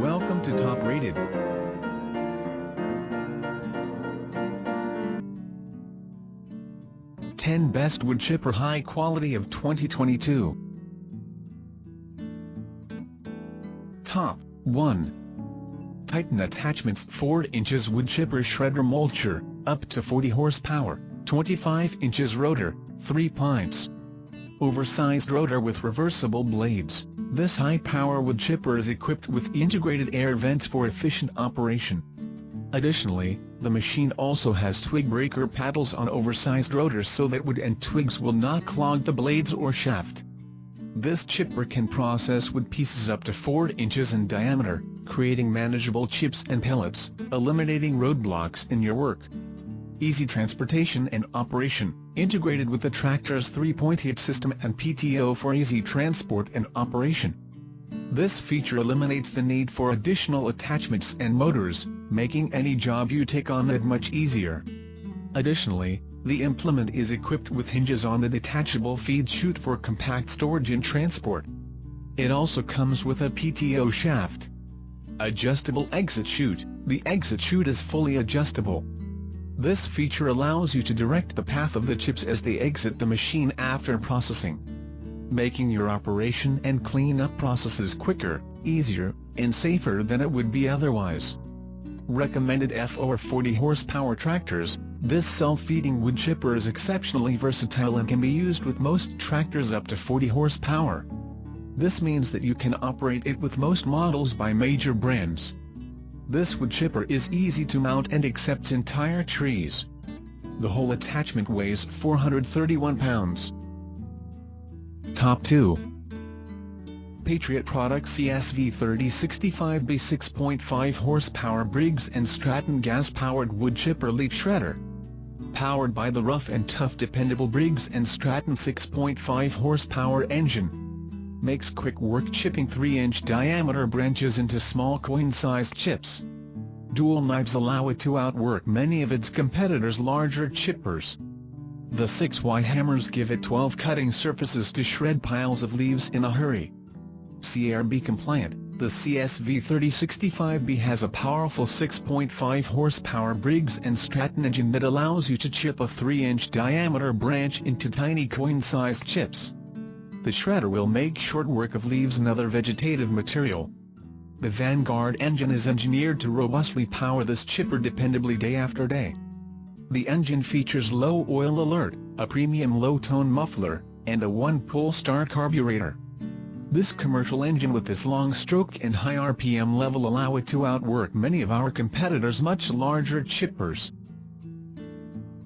Welcome to Top Rated. Ten Best Wood Chipper High Quality of 2022. Top 1. Titan Attachments 4 inches Wood Chipper Shredder Mulcher, up to 40 horsepower, 25 inches Rotor, 3 pints. Oversized rotor with reversible blades. This high-power wood chipper is equipped with integrated air vents for efficient operation. Additionally, the machine also has twig breaker paddles on oversized rotors so that wood and twigs will not clog the blades or shaft. This chipper can process wood pieces up to 4 inches in diameter, creating manageable chips and pellets, eliminating roadblocks in your work. Easy transportation and operation, integrated with the tractor's 3-point hitch system and PTO for easy transport and operation. This feature eliminates the need for additional attachments and motors, making any job you take on that much easier. Additionally, the implement is equipped with hinges on the detachable feed chute for compact storage and transport. It also comes with a PTO shaft. Adjustable exit chute. The exit chute is fully adjustable. This feature allows you to direct the path of the chips as they exit the machine after processing, making your operation and cleanup processes quicker, easier, and safer than it would be otherwise. Recommended for 40 horsepower tractors. This self-feeding wood chipper is exceptionally versatile and can be used with most tractors up to 40 horsepower. This means that you can operate it with most models by major brands. This wood chipper is easy to mount and accepts entire trees. The whole attachment weighs 431 pounds. Top 2. Patriot Product CSV 3065B 6.5 horsepower Briggs & Stratton gas-powered wood chipper leaf shredder. Powered by the rough and tough dependable Briggs & Stratton 6.5 horsepower engine. Makes quick work chipping 3-inch diameter branches into small coin-sized chips. Dual knives allow it to outwork many of its competitors' larger chippers. The 6 wide hammers give it 12 cutting surfaces to shred piles of leaves in a hurry. CARB compliant, the CSV 3065B has a powerful 6.5 horsepower Briggs & Stratton engine that allows you to chip a 3-inch diameter branch into tiny coin-sized chips. The shredder will make short work of leaves and other vegetative material. The Vanguard engine is engineered to robustly power this chipper dependably day after day. The engine features low oil alert, a premium low-tone muffler, and a 1-pull start carburetor. This commercial engine with its long stroke and high RPM level allow it to outwork many of our competitors' much larger chippers.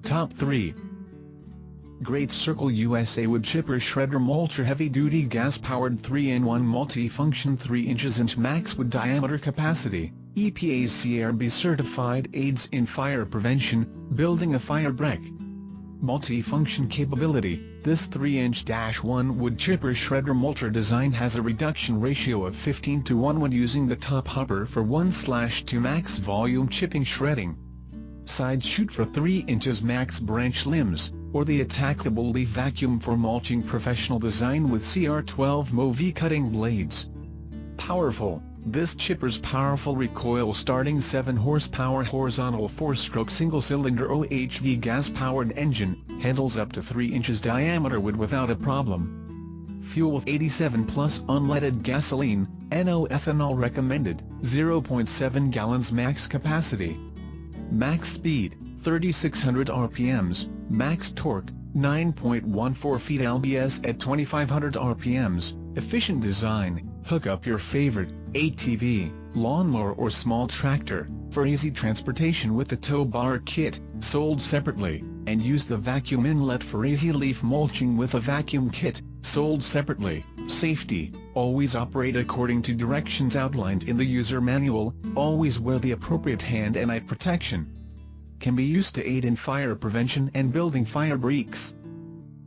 Top 3. GreatCircleUSA Wood Chipper Shredder Mulcher Heavy-Duty Gas-Powered 3-in-1 Multi-Function 3-inch Max Wood Diameter Capacity, EPA's CARB Certified aids in fire prevention, building a firebreak. Multi-function capability. This 3-inch-1 wood chipper shredder mulcher design has a reduction ratio of 15:1 when using the top hopper for 1/2 max volume chipping shredding. Side chute for 3 inches max branch limbs, or the attackable leaf vacuum for mulching. Professional design with CR12 MOV cutting blades. Powerful. This chipper's powerful recoil starting 7 horsepower horizontal 4-stroke single-cylinder OHV gas-powered engine, handles up to 3 inches diameter wood without a problem. Fuel with 87 plus unleaded gasoline, NO ethanol recommended, 0.7 gallons max capacity. Max speed, 3600 RPMs, max torque, 9.14 feet lbs at 2500 RPMs, efficient design. Hook up your favorite ATV, lawnmower or small tractor, for easy transportation with the tow bar kit, sold separately, and use the vacuum inlet for easy leaf mulching with a vacuum kit, sold separately. Safety, always operate according to directions outlined in the user manual, always wear the appropriate hand and eye protection. Can be used to aid in fire prevention and building firebreaks.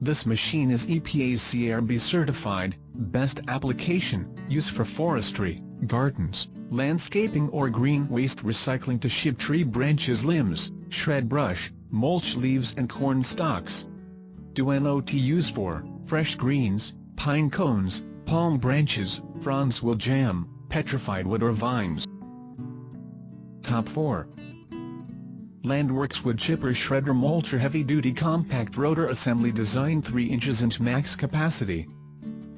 This machine is EPA's CARB certified, best application, use for forestry, gardens, landscaping or green waste recycling to ship tree branches, limbs, shred brush, mulch leaves and corn stalks. Do not use for fresh greens, pine cones, palm branches, fronds will jam, petrified wood or vines. Top 4. Landworks Wood Chipper Shredder Mulcher Heavy Duty Compact Rotor Assembly Design 3 inches and max capacity.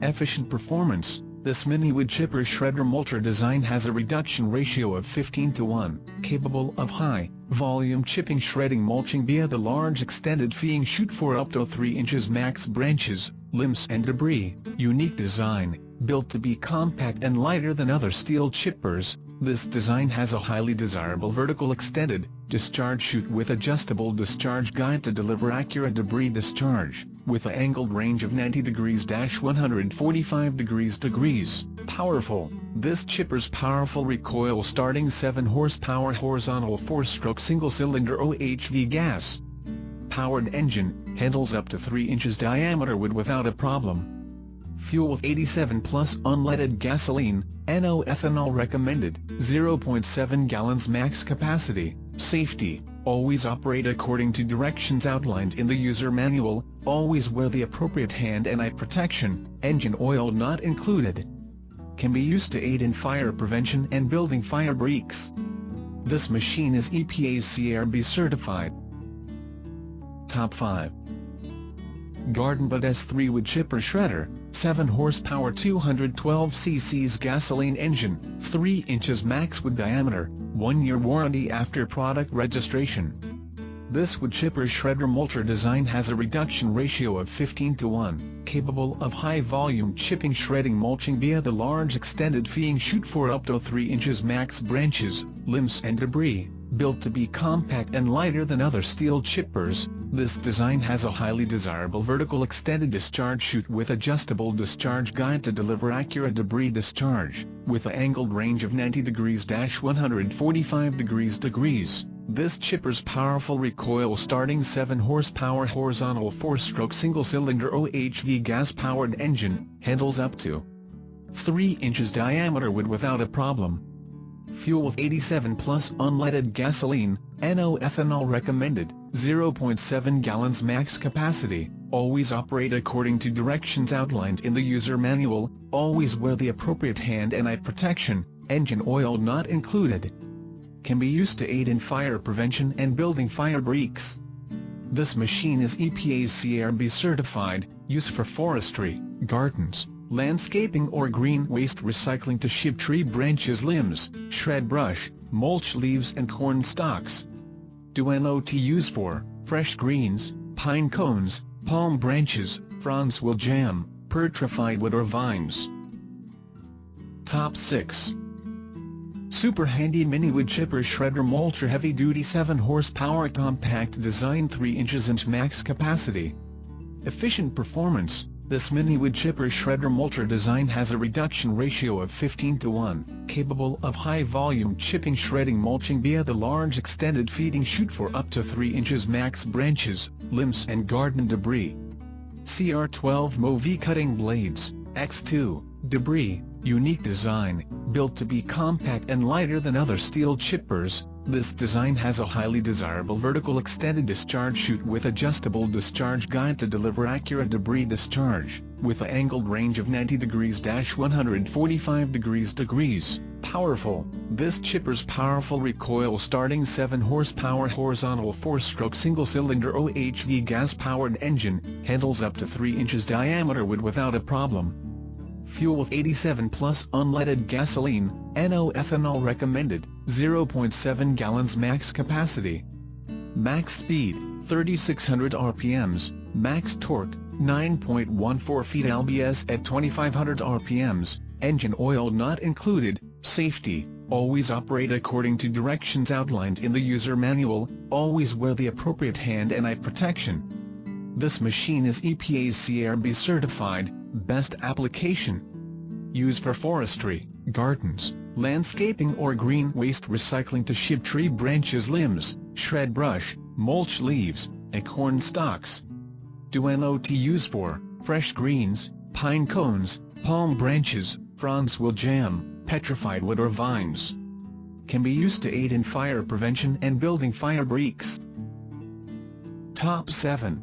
Efficient performance. This mini wood chipper shredder mulcher design has a reduction ratio of 15:1, capable of high-volume chipping shredding mulching via the large extended feeding chute for up to 3 inches max branches, limbs and debris. Unique design, built to be compact and lighter than other steel chippers, this design has a highly desirable vertical extended discharge chute with adjustable discharge guide to deliver accurate debris discharge, with an angled range of 90 degrees-145 degrees. Powerful. This chipper's powerful recoil starting 7 horsepower horizontal 4-stroke single-cylinder OHV gas-powered engine, handles up to 3 inches diameter wood without a problem. Fuel with 87 plus unleaded gasoline, NO ethanol recommended, 0.7 gallons max capacity. Safety, always operate according to directions outlined in the user manual, always wear the appropriate hand and eye protection, engine oil not included. Can be used to aid in fire prevention and building fire breaks. This machine is EPA's CARB certified. Top 5. GARDENBEAUT S3 Wood Chipper Shredder, 7 horsepower 212 cc's gasoline engine, 3 inches max wood diameter, 1-year warranty after product registration. This wood chipper shredder mulcher design has a reduction ratio of 15:1, capable of high-volume chipping shredding mulching via the large extended feeding chute for up to 3 inches max branches, limbs and debris. Built to be compact and lighter than other steel chippers, this design has a highly desirable vertical extended discharge chute with adjustable discharge guide to deliver accurate debris discharge, with an angled range of 90 degrees-145 degrees. This chipper's powerful recoil starting 7 horsepower horizontal 4-stroke single-cylinder OHV gas-powered engine, handles up to 3 inches diameter wood without a problem. Fuel with 87 plus unleaded gasoline, NO ethanol recommended, 0.7 gallons max capacity, always operate according to directions outlined in the user manual, always wear the appropriate hand and eye protection, engine oil not included. Can be used to aid in fire prevention and building fire breaks. This machine is EPA's CARB certified, used for forestry, gardens, landscaping or green waste recycling to ship tree branches, limbs, shred brush, mulch leaves and corn stalks. Do not use for fresh greens, pine cones, palm branches, fronds will jam, petrified wood or vines. Top 6. SuperHandy Mini Wood Chipper Shredder Mulcher Heavy Duty 7 horsepower compact design 3 inches and max capacity. Efficient performance. This mini wood chipper shredder mulcher design has a reduction ratio of 15:1, capable of high-volume chipping shredding mulching via the large extended feeding chute for up to 3 inches max branches, limbs and garden debris. CR12 MOV cutting blades, X2, debris, unique design, built to be compact and lighter than other steel chippers. This design has a highly desirable vertical extended discharge chute with adjustable discharge guide to deliver accurate debris discharge, with an angled range of 90 degrees-145 degrees. Powerful. This chipper's powerful recoil starting 7 horsepower horizontal 4-stroke single-cylinder OHV gas-powered engine, handles up to 3 inches diameter wood without a problem. Fuel with 87 plus unleaded gasoline, NO ethanol recommended, 0.7 gallons max capacity. Max speed, 3600 RPMs, max torque, 9.14 feet lbs at 2500 RPMs, engine oil not included. Safety, always operate according to directions outlined in the user manual, always wear the appropriate hand and eye protection. This machine is EPA's CARB certified. Best application. Used for forestry, gardens, landscaping or green waste recycling to ship tree branches, limbs, shred brush, mulch leaves, and corn stalks. Do not use for fresh greens, pine cones, palm branches, fronds will jam, petrified wood or vines. Can be used to aid in fire prevention and building fire breaks. Top 7.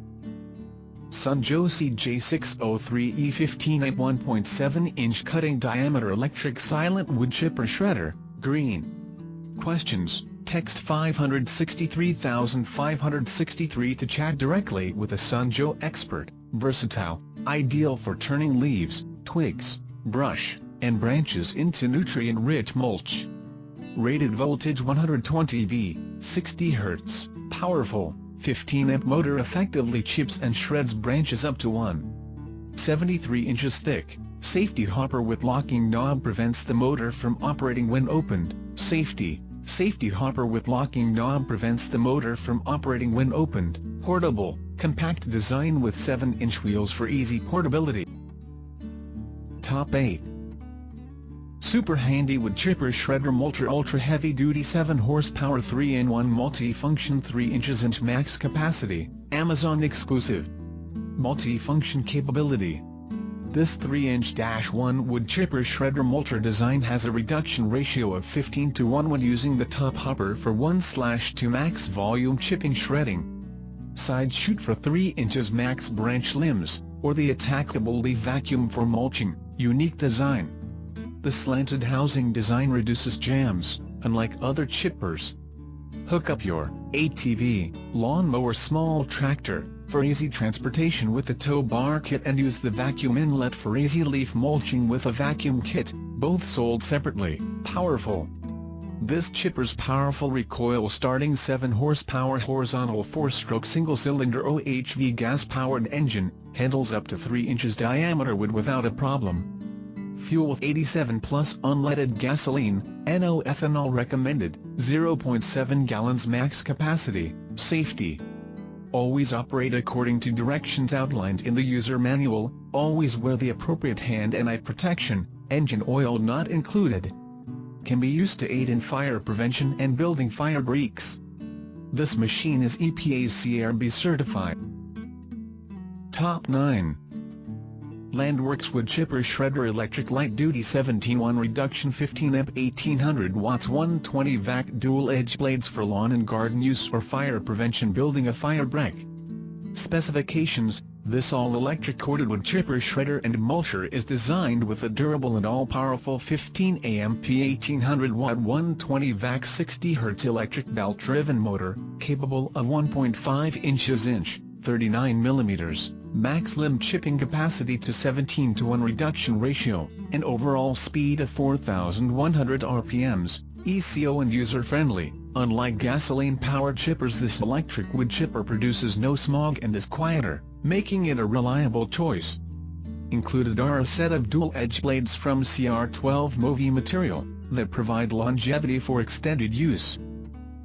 Sunjo CJ603E15 at 1.7-inch cutting diameter electric silent wood chipper shredder, green. Questions? Text 563563 to chat directly with a Sunjo expert. Versatile, ideal for turning leaves, twigs, brush, and branches into nutrient-rich mulch. Rated voltage 120 V, 60 Hz, powerful, 15-amp motor effectively chips and shreds branches up to 1.73 inches thick. Safety hopper with locking knob prevents the motor from operating when opened. Safety hopper with locking knob prevents the motor from operating when opened. Portable, compact design with 7-inch wheels for easy portability. Top 8. SuperHandy wood chipper shredder Mulcher ultra heavy duty 7 horsepower 3-in-1 multi-function 3 inches inch max capacity, Amazon exclusive. Multi-function capability. This 3-inch-1 wood chipper shredder Mulcher design has a reduction ratio of 15:1 when using the top hopper for 1/2 max volume chipping shredding. Side chute for 3 inches max branch limbs, or the attackable leaf vacuum for mulching, unique design. The slanted housing design reduces jams, unlike other chippers. Hook up your ATV, lawnmower small tractor, for easy transportation with the tow bar kit and use the vacuum inlet for easy leaf mulching with a vacuum kit, both sold separately. Powerful. This chipper's powerful recoil starting 7 horsepower horizontal 4-stroke single-cylinder OHV gas-powered engine, handles up to 3 inches diameter wood without a problem. Fuel 87 plus unleaded gasoline, NO ethanol recommended, 0.7 gallons max capacity. Safety. Always operate according to directions outlined in the user manual, always wear the appropriate hand and eye protection, engine oil not included. Can be used to aid in fire prevention and building fire breaks. This machine is EPA's CARB certified. Top 9. Landworks wood chipper shredder electric light duty 17:1 reduction 15-amp 1800 watts 120 vac dual edge blades for lawn and garden use or fire prevention building a firebreak. Specifications: this all-electric corded wood chipper shredder and mulcher is designed with a durable and all-powerful 15 amp 1800 watt 120 vac 60 Hz electric belt-driven motor, capable of 1.5 inches 39 mm. Max limb chipping capacity to 17:1 reduction ratio, an overall speed of 4,100 RPMs, ECO and user-friendly. Unlike gasoline-powered chippers, this electric wood chipper produces no smog and is quieter, making it a reliable choice. Included are a set of dual-edge blades from CR12 Movi material, that provide longevity for extended use.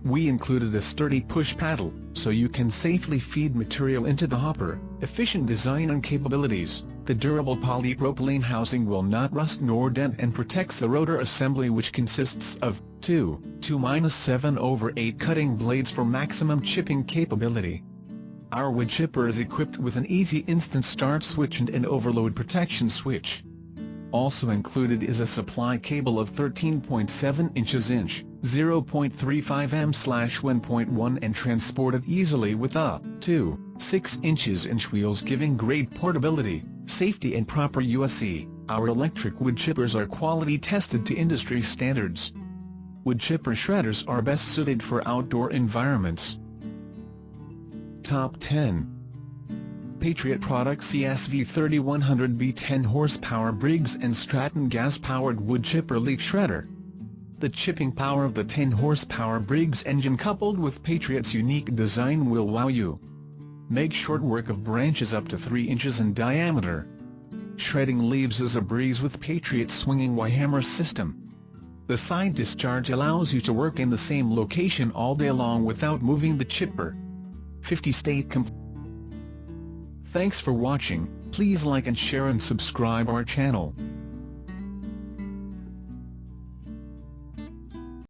We included a sturdy push paddle, so you can safely feed material into the hopper. Efficient design and capabilities: the durable polypropylene housing will not rust nor dent and protects the rotor assembly, which consists of 2/7/8 cutting blades for maximum chipping capability. Our wood chipper is equipped with an easy instant start switch and an overload protection switch. Also included is a supply cable of 13.7 inches 0.35 m/1.1 and transported easily with up to 6 inches wheels, giving great portability, safety and proper USE. Our electric wood chippers are quality tested to industry standards. Wood chipper shredders are best suited for outdoor environments. Top 10. Patriot Products CSV 3100B 10 horsepower Briggs & Stratton gas-powered wood chipper leaf shredder. The chipping power of the 10 horsepower Briggs engine coupled with Patriot's unique design will wow you. Make short work of branches up to 3 inches in diameter. Shredding leaves is a breeze with Patriot's swinging Y-hammer system. The side discharge allows you to work in the same location all day long without moving the chipper. 50-state complete. Thanks for watching. Please like and share and subscribe our channel.